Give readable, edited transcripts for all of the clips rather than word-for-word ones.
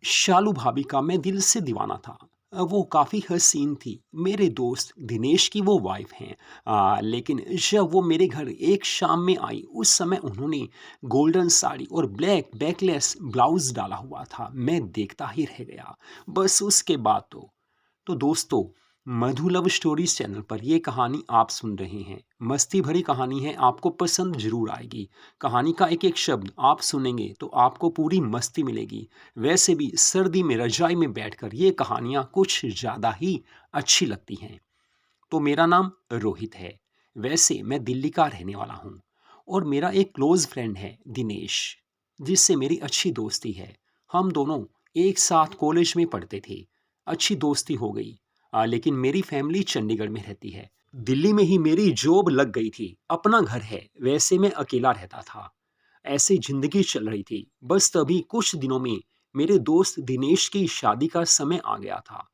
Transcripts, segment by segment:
शालू भाभी का मैं दिल से दीवाना था। वो काफ़ी हसीन थी। मेरे दोस्त दिनेश की वो वाइफ हैं। लेकिन जब वो मेरे घर एक शाम में आई, उस समय उन्होंने गोल्डन साड़ी और ब्लैक बैकलेस ब्लाउज डाला हुआ था। मैं देखता ही रह गया। बस उसके बाद तो दोस्तों, मधु लव स्टोरीज चैनल पर ये कहानी आप सुन रहे हैं। मस्ती भरी कहानी है, आपको पसंद जरूर आएगी। कहानी का एक एक शब्द आप सुनेंगे तो आपको पूरी मस्ती मिलेगी। वैसे भी सर्दी में रजाई में बैठकर ये कहानियाँ कुछ ज़्यादा ही अच्छी लगती हैं। तो मेरा नाम रोहित है। वैसे मैं दिल्ली का रहने वाला हूँ और मेरा एक क्लोज फ्रेंड है दिनेश, जिससे मेरी अच्छी दोस्ती है। हम दोनों एक साथ कॉलेज में पढ़ते थे। अच्छी दोस्ती हो गई। लेकिन मेरी फैमिली चंडीगढ़ में रहती है। दिल्ली में ही मेरी जॉब लग गई थी, अपना घर है। वैसे मैं अकेला रहता था। ऐसी जिंदगी चल रही थी। बस तभी कुछ दिनों में मेरे दोस्त दिनेश की शादी का समय आ गया था।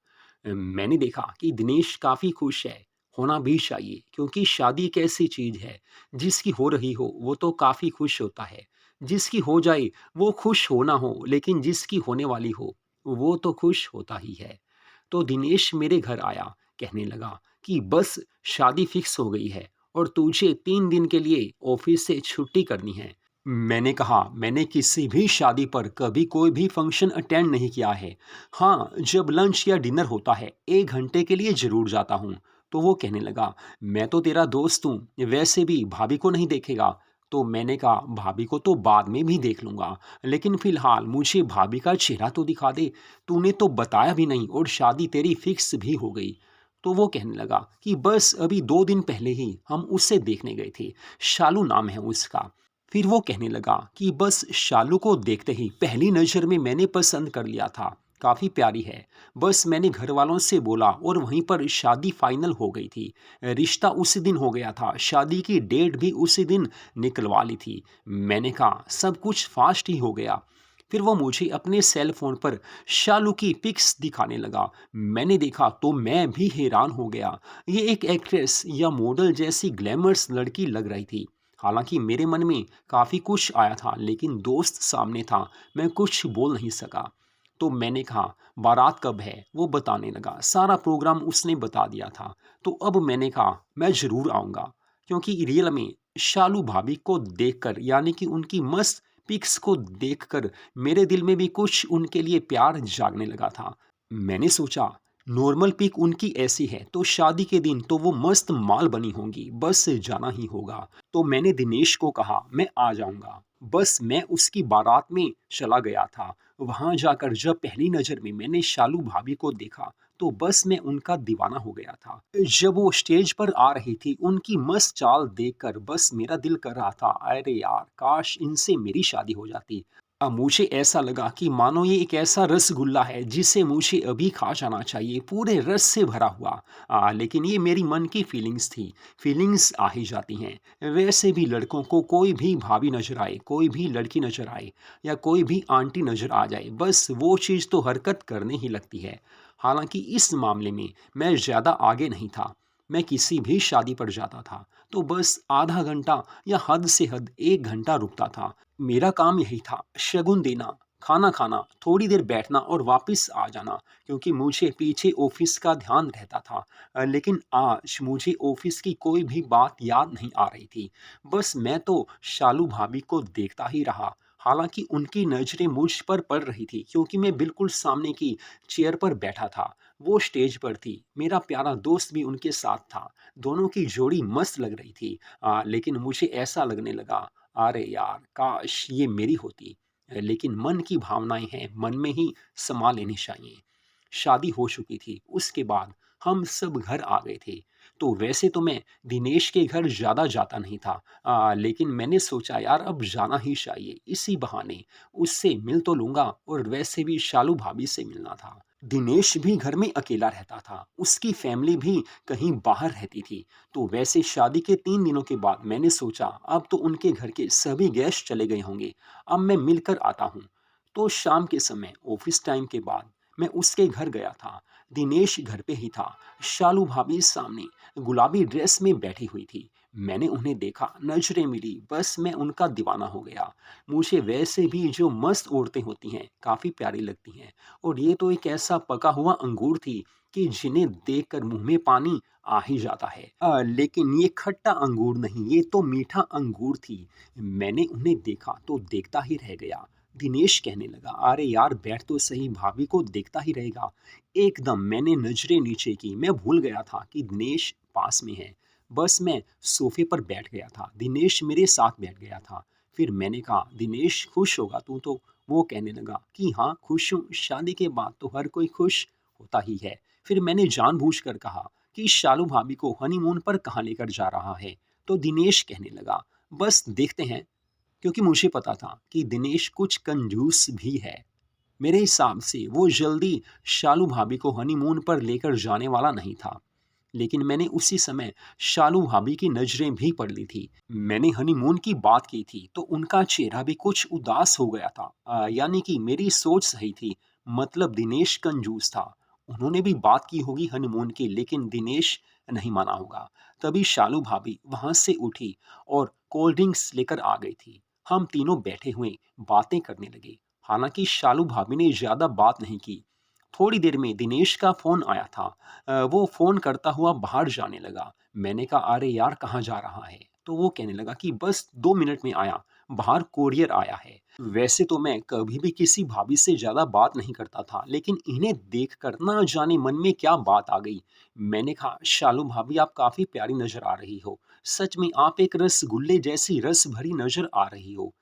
मैंने देखा कि दिनेश काफ़ी खुश है। होना भी चाहिए, क्योंकि शादी एक ऐसी चीज़ है, जिसकी हो रही हो वो तो काफ़ी खुश होता है। जिसकी हो जाए वो खुश हो ना हो, लेकिन जिसकी होने वाली हो वो तो खुश होता ही है। तो दिनेश मेरे घर आया, कहने लगा कि बस शादी फिक्स हो गई है और तुझे 3 दिन के लिए ऑफिस से छुट्टी करनी है। मैंने कहा, मैंने किसी भी शादी पर कभी कोई भी फंक्शन अटेंड नहीं किया है। हाँ, जब लंच या डिनर होता है 1 घंटे के लिए ज़रूर जाता हूँ। तो वो कहने लगा, मैं तो तेरा दोस्त हूँ, वैसे भी भाभी को नहीं देखेगा। तो मैंने कहा, भाभी को तो बाद में भी देख लूँगा, लेकिन फ़िलहाल मुझे भाभी का चेहरा तो दिखा दे। तूने तो बताया भी नहीं और शादी तेरी फिक्स भी हो गई। तो वो कहने लगा कि बस अभी 2 दिन पहले ही हम उससे देखने गए थे। शालू नाम है उसका। फिर वो कहने लगा कि बस शालू को देखते ही पहली नज़र में मैंने पसंद कर लिया था। काफ़ी प्यारी है। बस मैंने घर वालों से बोला और वहीं पर शादी फाइनल हो गई थी। रिश्ता उसी दिन हो गया था। शादी की डेट भी उसी दिन निकलवा ली थी। मैंने कहा, सब कुछ फास्ट ही हो गया। फिर वो मुझे अपने सेल फोन पर शालू की पिक्स दिखाने लगा। मैंने देखा तो मैं भी हैरान हो गया। ये एक एक्ट्रेस या मॉडल जैसी ग्लैमरस लड़की लग रही थी। हालांकि मेरे मन में काफ़ी कुछ आया था, लेकिन दोस्त सामने था, मैं कुछ बोल नहीं सका। तो मैंने कहा, बारात कब है? वो बताने लगा। सारा प्रोग्राम उसने बता दिया था। तो अब मैंने कहा, मैं ज़रूर आऊँगा, क्योंकि रियल में शालू भाभी को देखकर, यानी कि उनकी मस्त पिक्स को देखकर मेरे दिल में भी कुछ उनके लिए प्यार जागने लगा था। मैंने सोचा, नॉर्मल पिक उनकी ऐसी है तो शादी के दिन तो वो मस्त माल बनी होंगी, बस जाना ही होगा। तो मैंने दिनेश को कहा, मैं आ जाऊंगा। बस मैं उसकी बारात में चला गया था। वहां जाकर जब पहली नजर में मैंने शालू भाभी को देखा, तो बस मैं उनका दीवाना हो गया था। जब वो स्टेज पर आ रही थी, उनकी मस्त चाल देखकर बस मेरा दिल कर रहा था, अरे यार, काश इनसे मेरी शादी हो जाती। मुझे ऐसा लगा कि मानो ये एक ऐसा रसगुल्ला है जिसे मुझे अभी खा जाना चाहिए, पूरे रस से भरा हुआ। लेकिन ये मेरी मन की फीलिंग्स थी। फीलिंग्स आ ही जाती हैं। वैसे भी लड़कों को कोई भी भाभी नज़र आए, कोई भी लड़की नज़र आए या कोई भी आंटी नज़र आ जाए, बस वो चीज़ तो हरकत करने ही लगती है। हालांकि इस मामले में मैं ज़्यादा आगे नहीं था। मैं किसी भी शादी पर जाता था तो बस आधा घंटा या हद से हद 1 घंटा रुकता था। मेरा काम यही था, शगुन देना, खाना खाना, थोड़ी देर बैठना और वापस आ जाना, क्योंकि मुझे पीछे ऑफिस का ध्यान रहता था। लेकिन आज मुझे ऑफिस की कोई भी बात याद नहीं आ रही थी। बस मैं तो शालू भाभी को देखता ही रहा। हालांकि उनकी नज़रें मुझ पर पड़ रही थी, क्योंकि मैं बिल्कुल सामने की चेयर पर बैठा था। वो स्टेज पर थी, मेरा प्यारा दोस्त भी उनके साथ था। दोनों की जोड़ी मस्त लग रही थी। लेकिन मुझे ऐसा लगने लगा, अरे यार, काश ये मेरी होती। लेकिन मन की भावनाएं हैं, मन में ही समा लेनी चाहिए। शादी हो चुकी थी। उसके बाद हम सब घर आ गए थे। तो वैसे तो मैं दिनेश के घर ज़्यादा जाता नहीं था। लेकिन मैंने सोचा, यार, अब जाना ही चाहिए। इसी बहाने उससे मिल तो लूँगा और वैसे भी शालू भाभी से मिलना था। दिनेश भी घर में अकेला रहता था। उसकी फैमिली भी कहीं बाहर रहती थी। तो वैसे शादी के 3 दिनों के बाद मैंने सोचा, अब तो उनके घर के सभी गेस्ट चले गए होंगे, अब मैं मिलकर आता हूँ। तो शाम के समय ऑफिस टाइम के बाद मैं उसके घर गया था। दिनेश घर पे ही था। शालू भाभी सामने गुलाबी ड्रेस में बैठी हुई थी। मैंने उन्हें देखा, नज़रें मिली, बस मैं उनका दीवाना हो गया। मुझे वैसे भी जो मस्त औरतें होती हैं, काफ़ी प्यारी लगती हैं और ये तो एक ऐसा पका हुआ अंगूर थी कि जिन्हें देखकर मुँह में पानी आ ही जाता है। लेकिन ये खट्टा अंगूर नहीं, ये तो मीठा अंगूर थी। मैंने उन्हें देखा तो देखता ही रह गया। दिनेश कहने लगा, "अरे यार, बैठ तो सही, भाभी को देखता ही रहेगा।" एकदम मैंने नज़रें नीचे की, मैं भूल गया था कि दिनेश पास में है। बस मैं सोफ़े पर बैठ गया था, दिनेश मेरे साथ बैठ गया था। फिर मैंने कहा, "दिनेश, खुश होगा तू तो?" वो कहने लगा कि हाँ, खुश हूँ, शादी के बाद तो हर कोई खुश होता ही है। फिर मैंने जानबूझकर कहा कि शालू भाभी को हनीमून पर कहाँ लेकर जा रहा है? तो दिनेश कहने लगा, "बस देखते हैं।" क्योंकि मुझे पता था कि दिनेश कुछ कंजूस भी है। मेरे हिसाब से वो जल्दी शालू भाभी को हनीमून पर लेकर जाने वाला नहीं था। लेकिन मैंने उसी समय शालू भाभी की नज़रें भी पढ़ ली थी। मैंने हनीमून की बात की थी तो उनका चेहरा भी कुछ उदास हो गया था। यानी कि मेरी सोच सही थी, मतलब दिनेश कंजूस था। उन्होंने भी बात की होगी हनीमून की, लेकिन दिनेश नहीं माना होगा। तभी शालू भाभी वहाँ से उठी और कोल्ड ड्रिंक्स लेकर आ गई थी। हम तीनों बैठे हुए बातें करने लगे। हालाँकि शालू भाभी ने ज़्यादा बात नहीं की। थोड़ी देर में दिनेश का फ़ोन आया था। वो फ़ोन करता हुआ बाहर जाने लगा। मैंने कहा, "अरे यार, कहाँ जा रहा है?" तो वो कहने लगा कि बस 2 मिनट में आया, बाहर कोरियर आया है। वैसे तो मैं कभी भी किसी भाभी से ज़्यादा बात नहीं करता था, लेकिन इन्हें देखकर ना जाने मन में क्या बात आ गई। मैंने कहा, "शालू भाभी, आप काफ़ी प्यारी नज़र आ रही हो। सच में आप एक रसगुल्ले जैसी रस भरी नज़र आ रही हो।"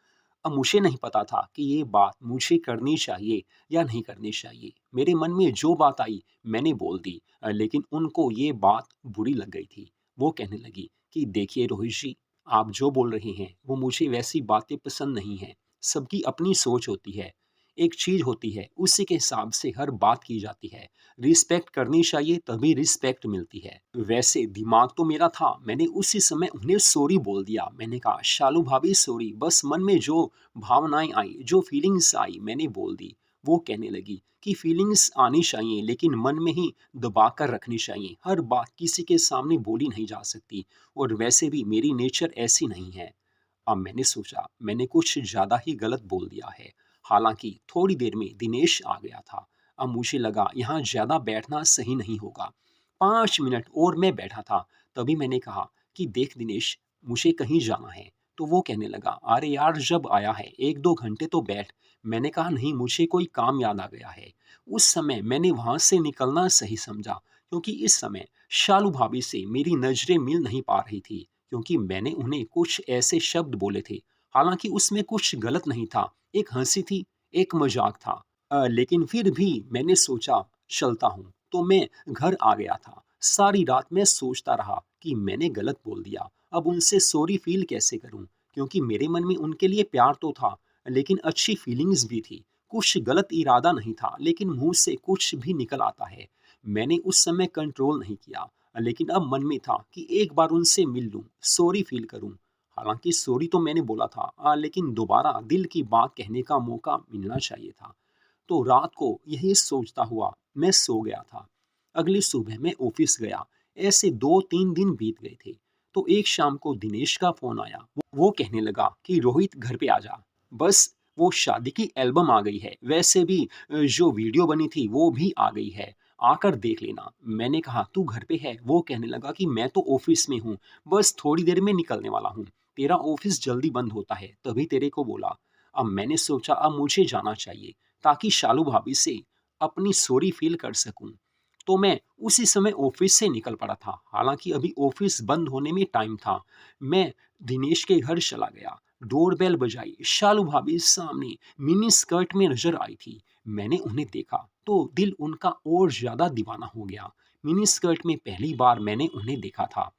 अब मुझे नहीं पता था कि ये बात मुझे करनी चाहिए या नहीं करनी चाहिए। मेरे मन में जो बात आई मैंने बोल दी, लेकिन उनको ये बात बुरी लग गई थी। वो कहने लगी कि देखिए रोहित जी, आप जो बोल रहे हैं वो मुझे वैसी बातें पसंद नहीं हैं। सबकी अपनी सोच होती है। एक चीज़ होती है, उसी के हिसाब से हर बात की जाती है। रिस्पेक्ट करनी चाहिए तभी रिस्पेक्ट मिलती है। वैसे दिमाग तो मेरा था, मैंने उसी समय उन्हें सॉरी बोल दिया। मैंने कहा, "शालू भाभी सॉरी।" बस मन में जो भावनाएँ आई, जो फीलिंग्स आई मैंने बोल दी। वो कहने लगी कि फीलिंग्स आनी चाहिए लेकिन मन में ही दबा कर रखनी चाहिए। हर बात किसी के सामने बोली नहीं जा सकती और वैसे भी मेरी नेचर ऐसी नहीं है। अब मैंने सोचा मैंने कुछ ज़्यादा ही गलत बोल दिया है। हालाँकि थोड़ी देर में दिनेश आ गया था। अब मुझे लगा यहाँ ज़्यादा बैठना सही नहीं होगा। 5 मिनट और मैं बैठा था, तभी मैंने कहा कि देख दिनेश, मुझे कहीं जाना है। तो वो कहने लगा, "अरे यार, जब आया है 1-2 घंटे तो बैठ।" मैंने कहा, "नहीं, मुझे कोई काम याद आ गया है।" उस समय मैंने वहाँ से निकलना सही समझा क्योंकि इस समय शालू भाभी से मेरी नज़रें मिल नहीं पा रही थी क्योंकि मैंने उन्हें कुछ ऐसे शब्द बोले थे। हालाँकि उसमें कुछ गलत नहीं था, एक हँसी थी, एक मज़ाक था। लेकिन फिर भी मैंने सोचा चलता हूँ, तो मैं घर आ गया था। सारी रात मैं सोचता रहा कि मैंने गलत बोल दिया, अब उनसे सॉरी फ़ील कैसे करूँ? क्योंकि मेरे मन में उनके लिए प्यार तो था, लेकिन अच्छी फ़ीलिंग्स भी थी। कुछ गलत इरादा नहीं था, लेकिन मुँह से कुछ भी निकल आता है। मैंने उस समय कंट्रोल नहीं किया, लेकिन अब मन में था कि एक बार उनसे मिल लूँ, सॉरी फ़ील करूँ। हालाँकि सॉरी तो मैंने बोला था, लेकिन दोबारा दिल की बात कहने का मौका मिलना चाहिए था। तो रात को यही सोचता हुआ मैं सो गया था। अगली सुबह मैं ऑफिस गया। ऐसे 2-3 दिन बीत गए थे। तो एक शाम को दिनेश का फ़ोन आया। वो कहने लगा कि रोहित, घर पे आ जा। बस वो शादी की एल्बम आ गई है। वैसे भी जो वीडियो बनी थी वो भी आ गई है। आकर देख लेना। मैंने कहा, "तू घर पे है?" वो कहने लगा कि मैं तो ऑफिस में हूँ। बस थोड़ी देर में निकलने वाला हूँ। तेरा ऑफिस जल्दी बंद होता है, तभी तेरे को बोला। अब मैंने सोचा अब मुझे जाना चाहिए। ताकि शालू भाभी से अपनी सॉरी फ़ील कर सकूँ। तो मैं उसी समय ऑफ़िस से निकल पड़ा था। हालाँकि अभी ऑफ़िस बंद होने में टाइम था। मैं दिनेश के घर चला गया। डोरबेल बजाई, शालू भाभी सामने मिनी स्कर्ट में नज़र आई थी। मैंने उन्हें देखा तो दिल उनका और ज़्यादा दीवाना हो गया। मिनी स्कर्ट में पहली बार मैंने उन्हें देखा था।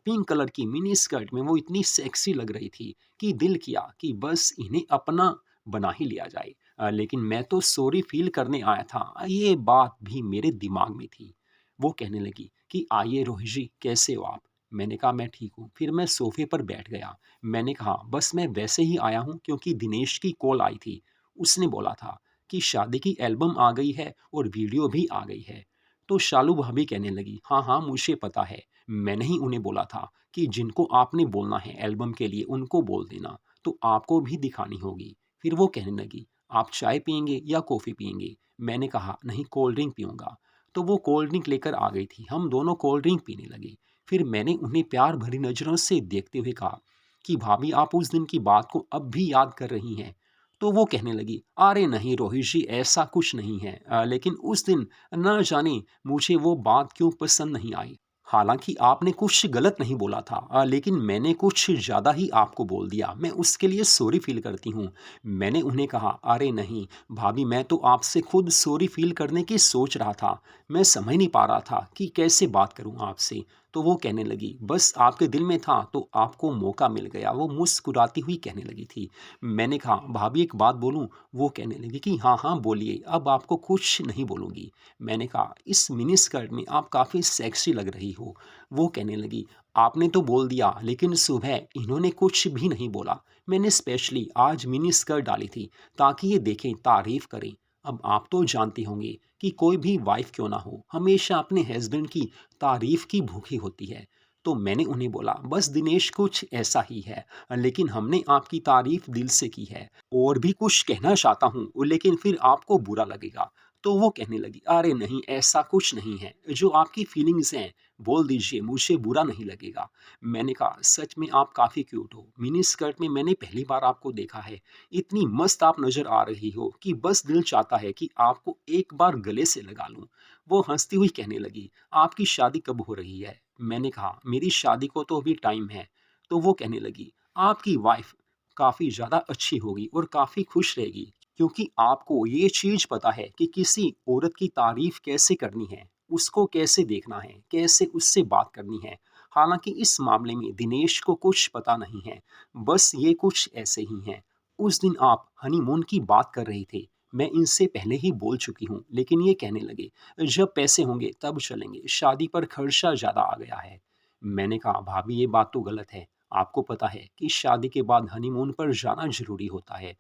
पिंक कलर की मिनी स्कर्ट में वो इतनी सेक्सी लग रही थी कि दिल किया कि बस इन्हें अपना बना ही लिया जाए। लेकिन मैं तो सॉरी फ़ील करने आया था, ये बात भी मेरे दिमाग में थी। वो कहने लगी कि आइए रोहित जी, कैसे हो आप? मैंने कहा, मैं ठीक हूँ। फिर मैं सोफ़े पर बैठ गया। मैंने कहा, बस मैं वैसे ही आया हूँ क्योंकि दिनेश की कॉल आई थी। उसने बोला था कि शादी की एल्बम आ गई है और वीडियो भी आ गई है। तो शालू भाभी कहने लगी, हाँ, हाँ, मुझे पता है। मैंने ही उन्हें बोला था कि जिनको आपने बोलना है एल्बम के लिए उनको बोल देना, तो आपको भी दिखानी होगी। फिर वो कहने लगी, आप चाय पिएँगे या कॉफ़ी पिएँगे? मैंने कहा, नहीं कोल्ड ड्रिंक पीऊँगा। तो वो कोल्ड ड्रिंक लेकर आ गई थी, हम दोनों कोल्ड ड्रिंक पीने लगे। फिर मैंने उन्हें प्यार भरी नज़रों से देखते हुए कहा कि भाभी आप उस दिन की बात को अब भी याद कर रही हैं? तो वो कहने लगी, अरे नहीं रोहित जी ऐसा कुछ नहीं है लेकिन उस दिन ना जाने मुझे वो बात क्यों पसंद नहीं आई। हालाँकि आपने कुछ गलत नहीं बोला था लेकिन मैंने कुछ ज़्यादा ही आपको बोल दिया। मैं उसके लिए सॉरी फ़ील करती हूँ। मैंने उन्हें कहा, अरे नहीं भाभी मैं तो आपसे खुद सॉरी फ़ील करने की सोच रहा था। मैं समझ नहीं पा रहा था कि कैसे बात करूँ आपसे। तो वो कहने लगी, बस आपके दिल में था तो आपको मौका मिल गया। वो मुस्कुराती हुई कहने लगी थी। मैंने कहा, भाभी एक बात बोलूँ? वो कहने लगी कि हाँ, हाँ बोलिए, अब आपको कुछ नहीं बोलूँगी। मैंने कहा, इस मिनी स्कर्ट में आप काफ़ी सेक्सी लग रही हो। वो कहने लगी, आपने तो बोल दिया लेकिन सुबह इन्होंने कुछ भी नहीं बोला। मैंने स्पेशली आज मिनी स्कर्ट डाली थी ताकि ये देखें, तारीफ़ करें। अब आप तो जानते होंगे कि कोई भी वाइफ़ क्यों ना हो, हमेशा अपने हस्बैंड की तारीफ़ की भूखी होती है। तो मैंने उन्हें बोला, बस दिनेश कुछ ऐसा ही है, लेकिन हमने आपकी तारीफ़ दिल से की है। और भी कुछ कहना चाहता हूँ लेकिन फिर आपको बुरा लगेगा। तो वो कहने लगी, अरे नहीं ऐसा कुछ नहीं है, जो आपकी फीलिंग्स हैं बोल दीजिए, मुझे बुरा नहीं लगेगा। मैंने कहा, सच में आप काफ़ी क्यूट हो, मिनी स्कर्ट में मैंने पहली बार आपको देखा है। इतनी मस्त आप नज़र आ रही हो कि बस दिल चाहता है कि आपको एक बार गले से लगा लूँ। वो हंसती हुई कहने लगी, आपकी शादी कब हो रही है? मैंने कहा, मेरी शादी को तो अभी टाइम है। तो वो कहने लगी, आपकी वाइफ काफ़ी ज़्यादा अच्छी होगी और काफ़ी खुश रहेगी, क्योंकि आपको ये चीज़ पता है कि किसी औरत की तारीफ़ कैसे करनी है, उसको कैसे देखना है, कैसे उससे बात करनी है। हालाँकि इस मामले में दिनेश को कुछ पता नहीं है, बस ये कुछ ऐसे ही हैं। उस दिन आप हनीमून की बात कर रहे थे, मैं इनसे पहले ही बोल चुकी हूँ, लेकिन ये कहने लगे, जब पैसे होंगे तब चलेंगे, शादी पर खर्चा ज़्यादा आ गया है। मैंने कहा, भाभी ये बात तो गलत है, आपको पता है कि शादी के बाद हनीमून पर जाना ज़रूरी होता है।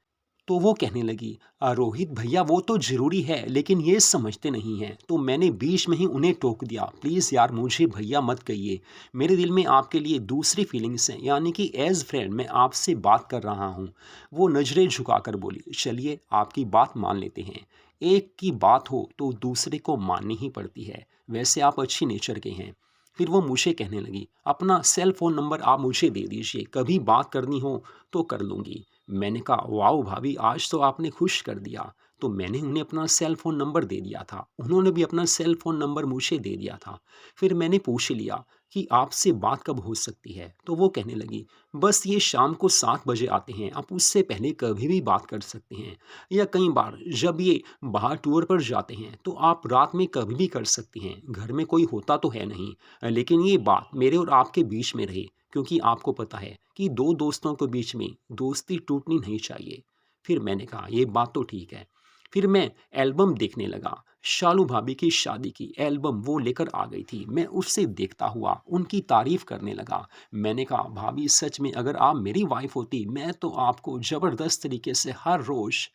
तो वो कहने लगी, रोहित भैया वो तो ज़रूरी है लेकिन ये समझते नहीं हैं। तो मैंने बीच में ही उन्हें टोक दिया, प्लीज़ यार मुझे भैया मत कहिए। मेरे दिल में आपके लिए दूसरी फीलिंग्स हैं, यानी कि एज़ फ्रेंड मैं आपसे बात कर रहा हूँ। वो नज़रें झुकाकर बोली, चलिए आपकी बात मान लेते हैं। एक की बात हो तो दूसरे को माननी ही पड़ती है। वैसे आप अच्छी नेचर के हैं। फिर वो मुझे कहने लगी, अपना सेल फ़ोन नंबर आप मुझे दे दीजिए, कभी बात करनी हो तो कर लूँगी। मैंने कहा, वाओ भाभी आज तो आपने खुश कर दिया। तो मैंने उन्हें अपना सेल फ़ोन नंबर दे दिया था। उन्होंने भी अपना सेल फ़ोन नंबर मुझे दे दिया था। फिर मैंने पूछ लिया कि आपसे बात कब हो सकती है? तो वो कहने लगी, बस ये शाम को 7 बजे आते हैं, आप उससे पहले कभी भी बात कर सकते हैं। या कई बार जब ये बाहर टूर पर जाते हैं, तो आप रात में कभी भी कर सकती हैं। घर में कोई होता तो है नहीं, लेकिन ये बात मेरे और आपके बीच में रहे, क्योंकि आपको पता है कि 2 दोस्तों के बीच में दोस्ती टूटनी नहीं चाहिए। फिर मैंने कहा, ये बात तो ठीक है। फिर मैं एल्बम देखने लगा। शालू भाभी की शादी की एल्बम वो लेकर आ गई थी। मैं उससे देखता हुआ उनकी तारीफ़ करने लगा। मैंने कहा, भाभी सच में अगर आप मेरी वाइफ़ होती, मैं तो आपको ज़बरदस्त तरीके से हर रोज़।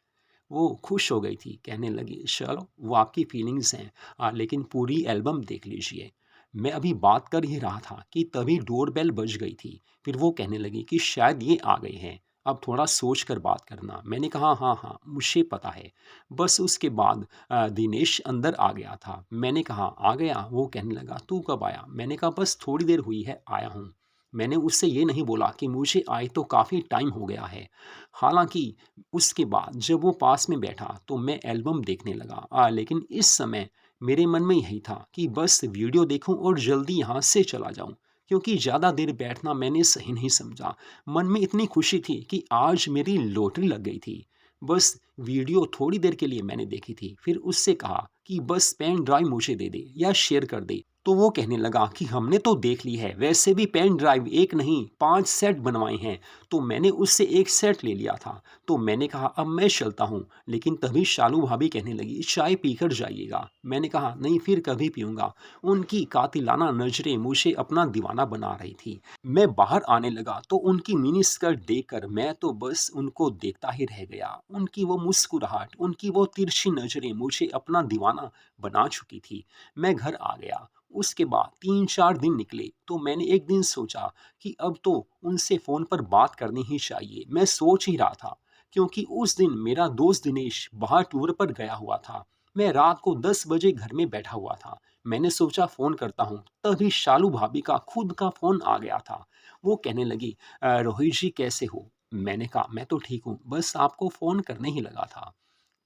वो खुश हो गई थी, कहने लगी, चलो वो आपकी फीलिंग्स हैं लेकिन पूरी एल्बम देख लीजिए। मैं अभी बात कर ही रहा था कि तभी डोरबेल बज गई थी। फिर वो कहने लगी कि शायद ये आ गए हैं, अब थोड़ा सोच कर बात करना। मैंने कहा, हाँ हाँ मुझे पता है। बस उसके बाद दिनेश अंदर आ गया था। मैंने कहा, आ गया? वो कहने लगा, तू कब आया? मैंने कहा, बस थोड़ी देर हुई है आया हूँ। मैंने उससे ये नहीं बोला कि मुझे आए तो काफ़ी टाइम हो गया है। हालांकि उसके बाद जब वो पास में बैठा तो मैं एल्बम देखने लगा लेकिन इस समय मेरे मन में यही था कि बस वीडियो देखूं और जल्दी यहाँ से चला जाऊं, क्योंकि ज़्यादा देर बैठना मैंने सही नहीं समझा। मन में इतनी खुशी थी कि आज मेरी लॉटरी लग गई थी। बस वीडियो थोड़ी देर के लिए मैंने देखी थी, फिर उससे कहा कि बस पेन ड्राइव मुझे दे दे या शेयर कर दे। तो वो कहने लगा कि हमने तो देख ली है, वैसे भी पेन ड्राइव एक नहीं 5 सेट बनवाए हैं। तो मैंने उससे एक सेट ले लिया था। तो मैंने कहा, अब मैं चलता हूँ। लेकिन तभी शालू भाभी कहने लगी, चाय पीकर जाइएगा। मैंने कहा, नहीं फिर कभी पीऊँगा। उनकी कातिलाना नज़रें मुझे अपना दीवाना बना रही थी। मैं बाहर आने लगा तो उनकी मिनी स्कर्ट देखकर मैं तो बस उनको देखता ही रह गया। उनकी वो मुस्कुराहट, उनकी वो तिरछी नज़रें मुझे अपना दीवाना बना चुकी थी। मैं घर आ गया। उसके बाद 3-4 दिन निकले तो मैंने एक दिन सोचा कि अब तो उनसे फ़ोन पर बात करनी ही चाहिए। मैं सोच ही रहा था क्योंकि उस दिन मेरा दोस्त दिनेश बाहर टूर पर गया हुआ था। मैं रात को 10 बजे घर में बैठा हुआ था। मैंने सोचा फ़ोन करता हूँ, तभी शालू भाभी का खुद का फ़ोन आ गया था। वो कहने लगी, रोहित जी कैसे हो?" मैंने कहा, "मैं तो ठीक हूँ, बस आपको फ़ोन करने ही लगा था।"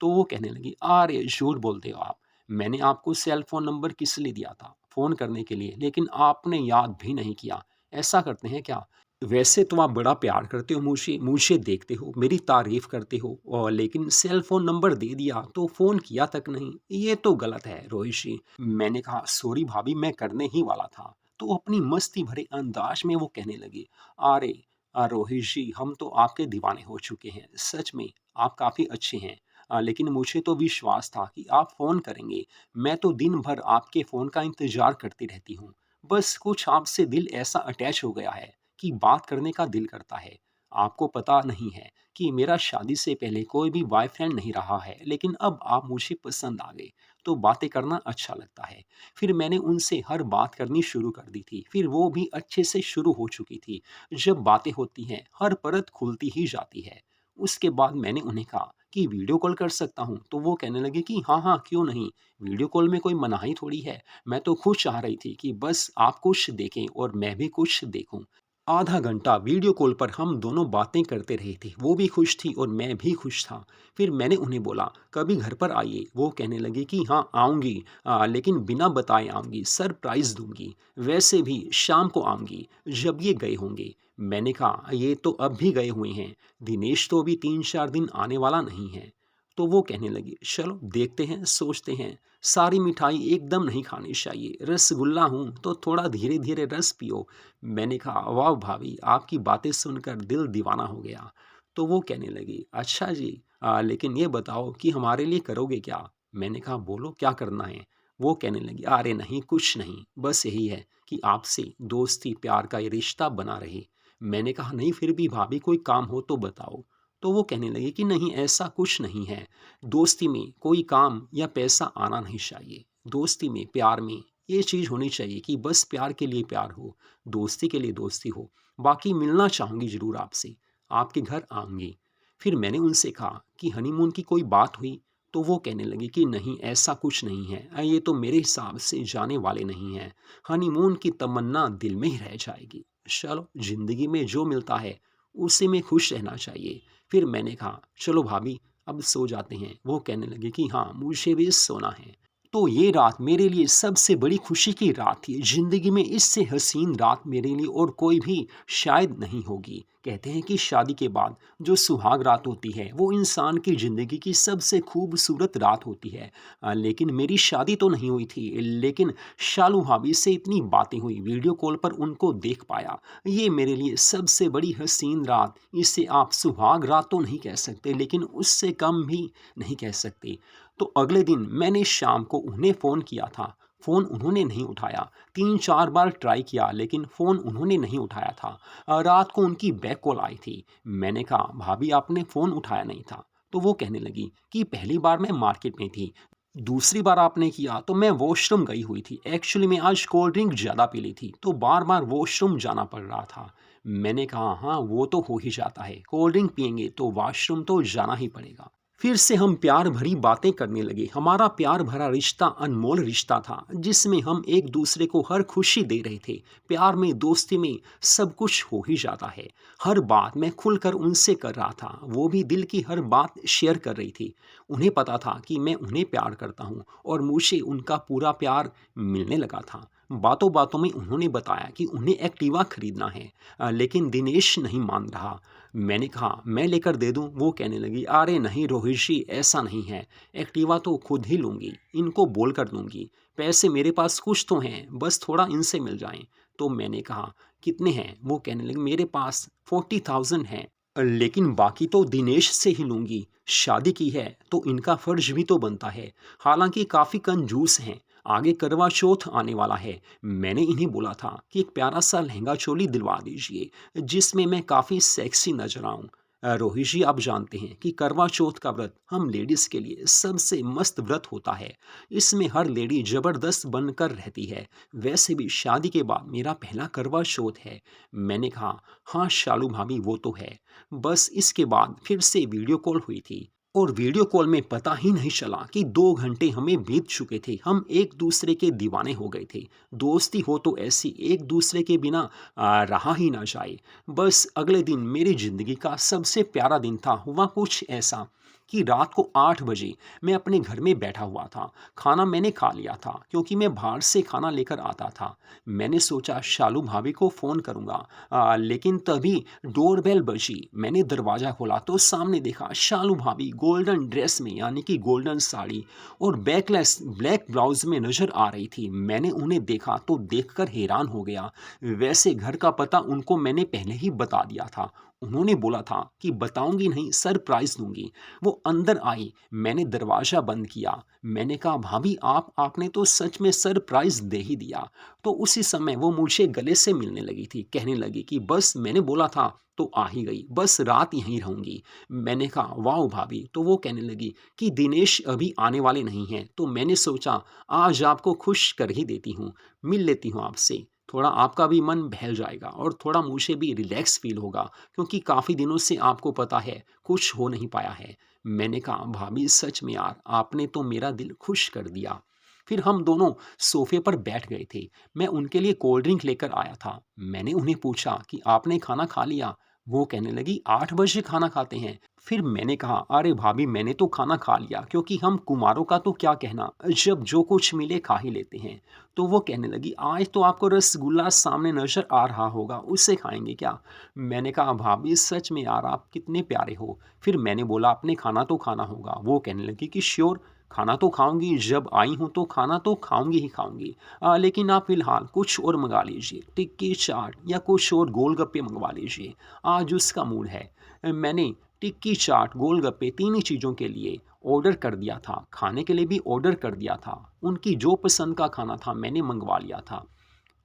तो वो कहने लगी, "अरे! झूठ बोलते हो आप। मैंने आपको सेल फ़ोन नंबर किस लिए दिया था? फ़ोन करने के लिए, लेकिन आपने याद भी नहीं किया। ऐसा करते हैं क्या? वैसे तो आप बड़ा प्यार करते हो मुझे मुझे देखते हो, मेरी तारीफ़ करते हो और लेकिन सेल फ़ोन नंबर दे दिया तो फ़ोन किया तक नहीं। ये तो गलत है रोहित जी।" मैंने कहा, "सॉरी भाभी, मैं करने ही वाला था।" तो अपनी मस्ती भरे अंदाज़ में वो कहने लगी, "अरे! रोहित जी, हम तो आपके दीवाने हो चुके हैं। सच में आप काफ़ी अच्छे हैं। लेकिन मुझे तो विश्वास था कि आप फ़ोन करेंगे। मैं तो दिन भर आपके फ़ोन का इंतज़ार करती रहती हूँ। बस कुछ आपसे दिल ऐसा अटैच हो गया है कि बात करने का दिल करता है। आपको पता नहीं है कि मेरा शादी से पहले कोई भी बॉयफ्रेंड नहीं रहा है, लेकिन अब आप मुझे पसंद आ गए, तो बातें करना अच्छा लगता है।" फिर मैंने उनसे हर बात करनी शुरू कर दी थी। फिर वो भी अच्छे से शुरू हो चुकी थी। जब बातें होती हैं, हर परत खुलती ही जाती है। उसके बाद मैंने उन्हें कहा कि वीडियो कॉल कर सकता हूँ, तो वो कहने लगे कि हाँ, हाँ, क्यों नहीं? वीडियो कॉल में कोई मनाही थोड़ी है। मैं तो खुद चाह रही थी कि बस आप कुछ देखें और मैं भी कुछ देखूँ। आधा घंटा वीडियो कॉल पर हम दोनों बातें करते रहे थे। वो भी खुश थी और मैं भी खुश था। फिर मैंने उन्हें बोला, "कभी घर पर आइए।" वो कहने लगी कि हाँ, आऊँगी, लेकिन बिना बताए आऊँगी, सरप्राइज़ दूँगी। वैसे भी शाम को आऊँगी, जब ये गए होंगे। मैंने कहा, "ये तो अब भी गए हुए हैं। दिनेश तो अभी 3-4 दिन आने वाला नहीं है।" तो वो कहने लगी, "चलो देखते हैं, सोचते हैं। सारी मिठाई एकदम नहीं खानी चाहिए। रसगुल्ला हूँ तो थोड़ा धीरे-धीरे रस पियो।" मैंने कहा, "वाह भाभी, आपकी बातें सुनकर दिल दीवाना हो गया।" तो वो कहने लगी, "अच्छा जी, लेकिन ये बताओ कि हमारे लिए करोगे क्या?" मैंने कहा, "बोलो क्या करना है?" वो कहने लगी, "अरे नहीं, कुछ नहीं, बस यही है कि आपसे दोस्ती प्यार का ये रिश्ता बना रहे।" मैंने कहा, "नहीं, फिर भी भाभी कोई काम हो तो बताओ।" तो वो कहने लगी कि नहीं, ऐसा कुछ नहीं है। दोस्ती में कोई काम या पैसा आना नहीं चाहिए। दोस्ती में, प्यार में ये चीज़ होनी चाहिए कि बस प्यार के लिए प्यार हो, दोस्ती के लिए दोस्ती हो। बाकी मिलना चाहूँगी ज़रूर आपसे, आपके घर आऊँगी। फिर मैंने उनसे कहा कि हनीमून की कोई बात हुई? तो वो कहने लगी कि नहीं, ऐसा कुछ नहीं है। ये तो मेरे हिसाब से जाने वाले नहीं हैं। हनीमून की तमन्ना दिल में ही रह जाएगी। चलो, ज़िंदगी में जो मिलता है उसी में खुश रहना चाहिए। फिर मैंने कहा, "चलो भाभी, अब सो जाते हैं।" वो कहने लगी कि हाँ, मुझे भी सोना है। तो ये रात मेरे लिए सबसे बड़ी खुशी की रात थी। ज़िंदगी में इससे हसीन रात मेरे लिए और कोई भी शायद नहीं होगी। कहते हैं कि शादी के बाद जो सुहाग रात होती है, वो इंसान की ज़िंदगी की सबसे खूबसूरत रात होती है। लेकिन मेरी शादी तो नहीं हुई थी, लेकिन शालू भाभी से इतनी बातें हुई, वीडियो कॉल पर उनको देख पाया। ये मेरे लिए सबसे बड़ी हसीन रात, इसे आप सुहाग रात तो नहीं कह सकते, लेकिन उससे कम भी नहीं कह सकते। तो अगले दिन मैंने शाम को उन्हें फ़ोन किया था। फ़ोन उन्होंने नहीं उठाया। 3-4 बार ट्राई किया, लेकिन फ़ोन उन्होंने नहीं उठाया था। रात को उनकी बैक कॉल आई थी। मैंने कहा, "भाभी, आपने फ़ोन उठाया नहीं था।" तो वो कहने लगी कि पहली बार मैं मार्केट में थी, दूसरी बार आपने किया तो मैं वॉशरूम गई हुई थी। एक्चुअली मैं आज कोल्ड ड्रिंक ज़्यादा पी ली थी, तो बार-बार वॉशरूम जाना पड़ रहा था। मैंने कहा, "हाँ, वो तो हो ही जाता है। कोल्ड ड्रिंक पिएँगे तो वॉशरूम तो जाना ही पड़ेगा।" फिर से हम प्यार भरी बातें करने लगे। हमारा प्यार भरा रिश्ता अनमोल रिश्ता था, जिसमें हम एक दूसरे को हर खुशी दे रहे थे। प्यार में, दोस्ती में सब कुछ हो ही जाता है। हर बात मैं खुलकर उनसे कर रहा था, वो भी दिल की हर बात शेयर कर रही थी। उन्हें पता था कि मैं उन्हें प्यार करता हूँ और मुझे उनका पूरा प्यार मिलने लगा था। बातों बातों में उन्होंने बताया कि उन्हें एक्टिवा खरीदना है, लेकिन दिनेश नहीं मान रहा। मैंने कहा, "मैं लेकर दे दूं?" वो कहने लगी, "अरे नहीं रोहित जी, ऐसा नहीं है। एक्टिवा तो खुद ही लूँगी, इनको बोल कर दूँगी। पैसे मेरे पास कुछ तो हैं, बस थोड़ा इनसे मिल जाएँ।" तो मैंने कहा, "कितने हैं?" वो कहने लगी, "मेरे पास 40,000 हैं, लेकिन बाकी तो दिनेश से ही लूँगी। शादी की है तो इनका फ़र्ज़ भी तो बनता है। हालाँकि काफ़ी कंजूस हैं, आगे करवा चौथ आने वाला है। मैंने इन्हें बोला था कि एक प्यारा-सा लहंगा चोली दिलवा दीजिए, जिसमें मैं काफ़ी सेक्सी नज़र आऊँ। रोहित जी, आप जानते हैं कि करवा चौथ का व्रत हम लेडीज़ के लिए सबसे मस्त व्रत होता है। इसमें हर लेडी ज़बरदस्त बनकर रहती है। वैसे भी शादी के बाद मेरा पहला करवा चौथ है। मैंने कहा, हाँ शालू भाभी, वो तो है। बस इसके बाद फिर से वीडियो कॉल हुई थी और वीडियो कॉल में पता ही नहीं चला कि 2 घंटे हमें बीत चुके थे। हम एक दूसरे के दीवाने हो गए थे। दोस्ती हो तो ऐसी, एक दूसरे के बिना रहा ही ना जाए। बस अगले दिन मेरी ज़िंदगी का सबसे प्यारा दिन था। हुआ कुछ ऐसा कि रात को 8 बजे मैं अपने घर में बैठा हुआ था। खाना मैंने खा लिया था क्योंकि मैं बाहर से खाना लेकर आता था। मैंने सोचा शालू भाभी को फ़ोन करूँगा, लेकिन तभी डोरबेल बजी। मैंने दरवाज़ा खोला तो सामने देखा शालू भाभी गोल्डन ड्रेस में, यानी कि गोल्डन साड़ी और बैकलेस ब्लैक ब्लाउज़ में नज़र आ रही थी। मैंने उन्हें देखा तो देखकर हैरान हो गया। वैसे घर का पता उनको मैंने पहले ही बता दिया था। उन्होंने बोला था कि बताऊंगी नहीं, सरप्राइज़ दूंगी। वो अंदर आई, मैंने दरवाज़ा बंद किया। मैंने कहा, भाभी आपने तो सच में सरप्राइज़ दे ही दिया। तो उसी समय वो मुझे गले से मिलने लगी थी, कहने लगी कि बस मैंने बोला था तो आ ही गई, बस रात यहीं रहूंगी। मैंने कहा, वाह भाभी। तो वो कहने लगी कि दिनेश अभी आने वाले नहीं हैं, तो मैंने सोचा आज आपको खुश कर ही देती हूँ, मिल लेती हूँ आपसे। थोड़ा आपका भी मन बहल जाएगा और थोड़ा मुझे भी रिलैक्स फील होगा, क्योंकि काफ़ी दिनों से आपको पता है कुछ हो नहीं पाया है। मैंने कहा, भाभी सच में यार, आपने तो मेरा दिल खुश कर दिया। फिर हम दोनों सोफे पर बैठ गए थे। मैं उनके लिए कोल्ड ड्रिंक लेकर आया था। मैंने उन्हें पूछा कि आपने खाना खा लिया? वो कहने लगी, 8 बजे खाना खाते हैं। फिर मैंने कहा, अरे भाभी मैंने तो खाना खा लिया, क्योंकि हम कुमारों का तो क्या कहना, जब जो कुछ मिले खा ही लेते हैं। तो वो कहने लगी, आज तो आपको रसगुल्ला सामने नज़र आ रहा होगा, उससे खाएंगे क्या? मैंने कहा, भाभी सच में यार, आप कितने प्यारे हो। फिर मैंने बोला, आपने खाना तो खाना होगा। वो कहने लगी कि श्योर, खाना तो खाऊंगी, जब आई हूँ तो खाना तो खाऊंगी ही खाऊंगी। लेकिन आप फिलहाल कुछ और मंगा लीजिए, टिक्की चाट या कुछ और गोलगप्पे मंगवा लीजिए, आज उसका मूड है। मैंने टिक्की चाट गोलगप्पे तीन ही चीज़ों के लिए ऑर्डर कर दिया था, खाने के लिए भी ऑर्डर कर दिया था। उनकी जो पसंद का खाना था मैंने मंगवा लिया था।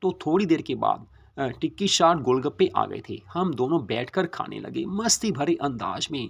तो थोड़ी देर के बाद टिक्की चाट गोलगप्पे आ गए थे। हम दोनों बैठकर खाने लगे मस्ती भरे अंदाज में।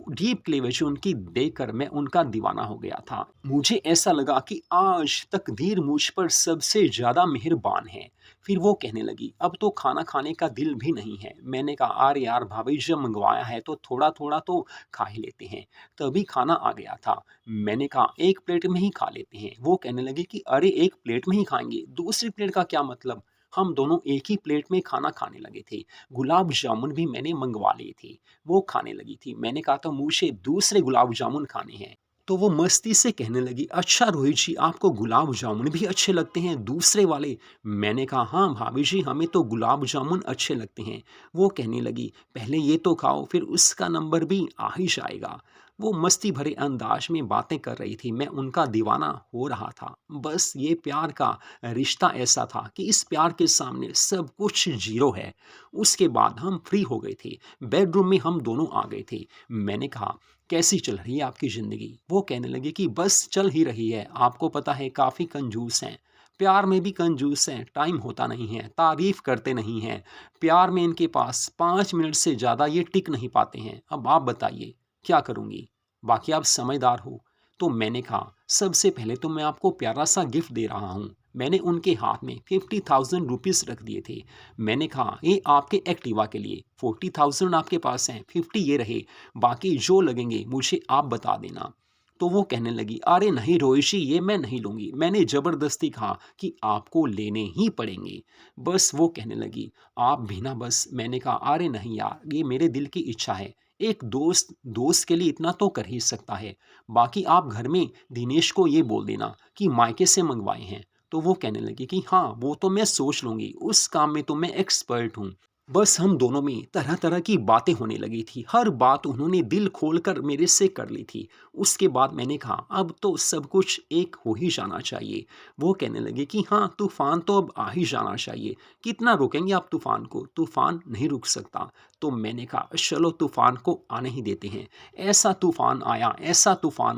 डीप क्लेवेज उनकी देखकर मैं उनका दीवाना हो गया था। मुझे ऐसा लगा कि आज तकदीर मुझ पर सबसे ज़्यादा मेहरबान है। फिर वो कहने लगी, अब तो खाना खाने का दिल भी नहीं है। मैंने कहा, अरे यार भाभी, जब मंगवाया है तो थोड़ा थोड़ा तो खा ही लेते हैं। तभी खाना आ गया था। मैंने कहा, एक प्लेट में ही खा लेते हैं। वो कहने लगी कि अरे एक प्लेट में ही खाएंगे, दूसरी प्लेट का क्या मतलब? हम दोनों एक ही प्लेट में खाना खाने लगे थे। गुलाब जामुन भी मैंने मंगवा लिए थे। वो खाने लगी थी। मैंने कहा था, मुझे दूसरे गुलाब जामुन खाने हैं। तो वो मस्ती से कहने लगी, अच्छा रोहित जी, आपको गुलाब जामुन भी अच्छे लगते हैं, दूसरे वाले? मैंने कहा, हाँ भाभी जी, हमें तो गुलाब जामुन अच्छे लगते हैं। वो कहने लगी, पहले ये तो खाओ, फिर उसका नंबर भी आ ही जाएगा। वो मस्ती भरे अंदाज में बातें कर रही थी, मैं उनका दीवाना हो रहा था। बस ये प्यार का रिश्ता ऐसा था कि इस प्यार के सामने सब कुछ जीरो है। उसके बाद हम फ्री हो गए थे। बेडरूम में हम दोनों आ गए थे। मैंने कहा, कैसी चल रही है आपकी ज़िंदगी? वो कहने लगी कि बस चल ही रही है। आपको पता है, काफ़ी कंजूस हैं। प्यार में भी कंजूस हैं, टाइम होता नहीं है, तारीफ़ करते नहीं हैं। प्यार में इनके पास 5 मिनट से ज़्यादा ये टिक नहीं पाते हैं। अब आप बताइए, क्या करूँगी? बाकी आप समझदार हो। तो मैंने कहा, सबसे पहले तो मैं आपको प्यारा सा गिफ्ट दे रहा हूँ। मैंने उनके हाथ में 50,000 रुपीज़ रख दिए थे। मैंने कहा, ये आपके एक्टिवा के लिए, 40,000 आपके पास हैं, 50 ये रहे, बाकी जो लगेंगे मुझे आप बता देना। तो वो कहने लगी, अरे नहीं रोहित जी, ये मैं नहीं लूँगी। मैंने ज़बरदस्ती कहा कि आपको लेने ही पड़ेंगे। बस वो कहने लगी, आप भी ना बस। मैंने कहा, अरे नहीं यार, ये मेरे दिल की इच्छा है। एक दोस्त दोस्त के लिए इतना तो कर ही सकता है। बाकी आप घर में दिनेश को ये बोल देना कि मायके से मंगवाए हैं। तो वो कहने लगी कि हाँ, वो तो मैं सोच लूँगी, उस काम में तो मैं एक्सपर्ट हूँ। बस हम दोनों में तरह-तरह की बातें होने लगी थी। हर बात उन्होंने दिल खोलकर मेरे से कर ली थी। उसके बाद मैंने कहा, अब तो सब कुछ एक हो ही जाना चाहिए। वो कहने लगे कि हाँ, तूफ़ान तो अब आ ही जाना चाहिए। कितना रोकेंगे आप तूफ़ान को? तूफ़ान नहीं रुक सकता। तो मैंने कहा, चलो तूफ़ान को आने ही देते हैं। ऐसा तूफ़ान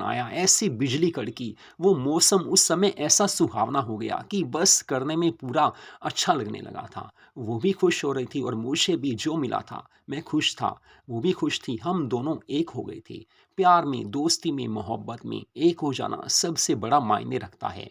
आया, ऐसी बिजली कड़की, वो मौसम उस समय ऐसा सुहावना हो गया कि बस करने में पूरा अच्छा लगने लगा था। वो भी खुश हो रही थी और मुझे भी जो मिला था, मैं खुश था, वो भी खुश थी, हम दोनों एक हो गए थे। प्यार में, दोस्ती में, मोहब्बत में एक हो जाना सबसे बड़ा मायने रखता है।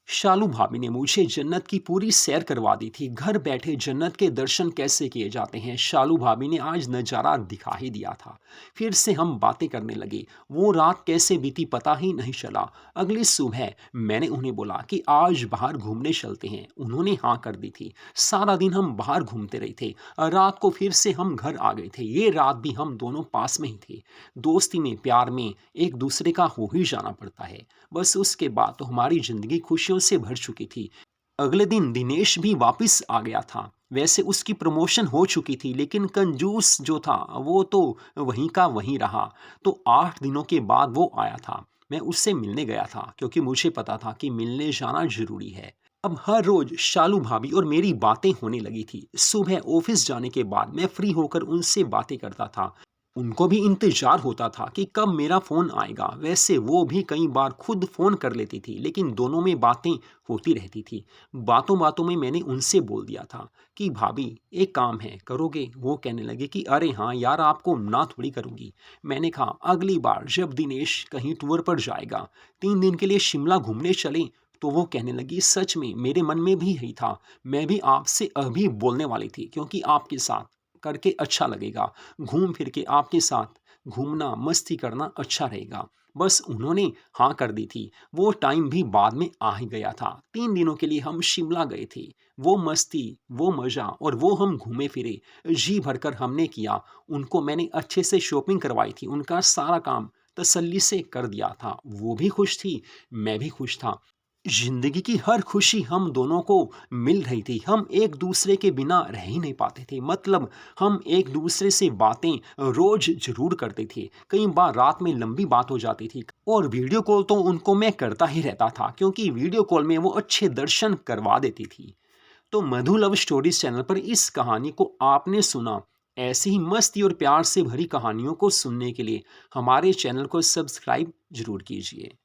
शालू भाभी ने मुझे जन्नत की पूरी सैर करवा दी थी। घर बैठे जन्नत के दर्शन कैसे किए जाते हैं, शालू भाभी ने आज नज़ारा दिखा ही दिया था। फिर से हम बातें करने लगे। वो रात कैसे बीती पता ही नहीं चला। अगली सुबह मैंने उन्हें बोला कि आज बाहर घूमने चलते हैं। उन्होंने हाँ कर दी थी। सारा दिन हम बाहर घूमते रहे थे। रात को फिर से हम घर आ गए थे। ये रात भी हम दोनों पास में ही थे। दोस्ती में, प्यार में एक दूसरे का हो ही जाना पड़ता है। बस उसके बाद तो हमारी ज़िंदगी खुशियों से भर चुकी थी। अगले दिन दिनेश भी वापस आ गया था। वैसे उसकी प्रमोशन हो चुकी थी, लेकिन कंजूस जो था वो तो वहीं का वहीं रहा। तो 8 दिनों के बाद वो आया था। मैं उससे मिलने गया था क्योंकि मुझे पता था कि मिलने जाना ज़रूरी है। अब हर रोज़ शालू भाभी और मेरी बातें होने लगी थी। सुबह ऑफ़िस जाने के बाद मैं फ्री होकर उनसे बातें करता था। उनको भी इंतज़ार होता था कि कब मेरा फ़ोन आएगा। वैसे वो भी कई बार खुद फ़ोन कर लेती थी, लेकिन दोनों में बातें होती रहती थी। बातों-बातों में मैंने उनसे बोल दिया था कि भाभी एक काम है, करोगे? वो कहने लगे कि अरे हाँ यार, आपको ना थोड़ी करूँगी। मैंने कहा अगली बार जब दिनेश कहीं टूर पर जाएगा, 3 दिन के लिए शिमला घूमने चलें? तो वो कहने लगी सच में मेरे मन में भी यही था। मैं भी आपसे अभी बोलने वाली थी क्योंकि आपके साथ करके अच्छा लगेगा। घूम फिर के आपके साथ घूमना, मस्ती करना अच्छा रहेगा। बस उन्होंने हाँ कर दी थी। वो टाइम भी बाद में आ ही गया था। 3 दिनों के लिए हम शिमला गए थे। वो मस्ती, वो मज़ा और वो हम घूमे-फिरे, जी भरकर हमने किया। उनको मैंने अच्छे से शॉपिंग करवाई थी। उनका सारा काम तसल्ली से कर दिया था। वो भी खुश थी, मैं भी खुश था। ज़िंदगी की हर खुशी हम दोनों को मिल रही थी। हम एक दूसरे के बिना रह ही नहीं पाते थे। मतलब हम एक दूसरे से बातें रोज़ ज़रूर करते थे। कई बार रात में लंबी बात हो जाती थी और वीडियो कॉल तो उनको मैं करता ही रहता था क्योंकि वीडियो कॉल में वो अच्छे दर्शन करवा देती थी। तो मधु लव स्टोरीज़ चैनल पर इस कहानी को आपने सुना। ऐसी ही मस्ती और प्यार से भरी कहानियों को सुनने के लिए हमारे चैनल को सब्सक्राइब ज़रूर कीजिए।